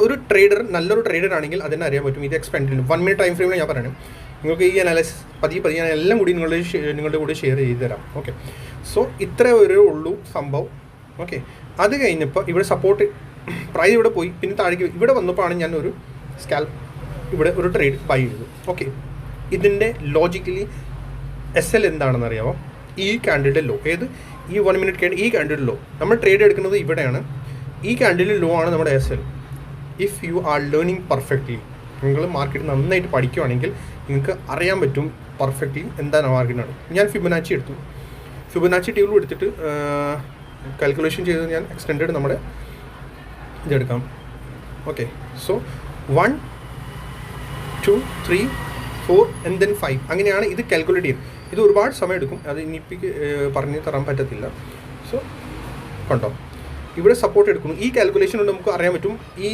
ഒരു ട്രേഡർ നല്ലൊരു ട്രേഡർ ആണെങ്കിൽ അതിനെ അറിയാൻ പറ്റും. ഇത് എക്സ്പെൻഡിൽ 1 മിനിറ്റ് ടൈം ഫ്രെയിമിൽ ഞാൻ പറയണം. നിങ്ങൾക്ക് ഈ അനാലിസിസ് പതിയെ ഞാൻ എല്ലാം കൂടി നിങ്ങളുടെ കൂടെ ഷെയർ ചെയ്ത് തരാം. ഓക്കെ, സോ ഇത്ര ഒരു ഉള്ളൂ സംഭവം. ഓക്കെ, അത് കഴിഞ്ഞപ്പോൾ ഇവിടെ സപ്പോർട്ട് പ്രൈസ് ഇവിടെ പോയി, പിന്നെ താഴേക്ക് ഇവിടെ വന്നപ്പോഴാണ് ഞാൻ ഒരു സ്കാൽപ്പ് ഇവിടെ ഒരു ട്രേഡ് ബൈ ചെയ്തത്. ഓക്കെ, ഇതിൻ്റെ ലോജിക്കലി SL എന്താണെന്ന് അറിയാമോ? ഈ ക്യാൻഡിലിൻ്റെ ലോ, ഏത് ഈ 1 മിനിറ്റ് ക്യാൻഡിൽ, ഈ ക്യാൻഡിലിൻ്റെ ലോ നമ്മൾ ട്രേഡ് എടുക്കുന്നത് ഇവിടെയാണ്. ഈ ക്യാൻഡിലിൻ്റെ ലോ ആണ് നമ്മുടെ SL. If you are learning perfectly, നിങ്ങൾ മാർക്കറ്റ് നന്നായിട്ട് പഠിക്കുകയാണെങ്കിൽ നിങ്ങൾക്ക് അറിയാൻ പറ്റും പെർഫെക്റ്റ്ലി എന്താണ് മാർക്കറ്റിനാണ്. ഞാൻ ഫിബൊനാച്ചി എടുത്തു, ഫിബൊനാച്ചി ടേബിൾ എടുത്തിട്ട് കാൽക്കുലേഷൻ ചെയ്ത് ഞാൻ എക്സ്റ്റെൻഡഡ് നമ്മുടെ ഇതെടുക്കാം. ഓക്കെ, സോ 1 2 3 4 and then 5 അങ്ങനെയാണ് ഇത് കാൽക്കുലേറ്റ് ചെയ്യുന്നത്. ഇത് ഒരുപാട് സമയം എടുക്കും, അത് ഇനിയിപ്പിക്ക് പറഞ്ഞു തരാൻ പറ്റത്തില്ല. സോ കണ്ടോ, ഇവിടെ സപ്പോർട്ട് എടുക്കുന്നു. ഈ കാൽക്കുലേഷൻ കൊണ്ട് നമുക്ക് അറിയാൻ പറ്റും ഈ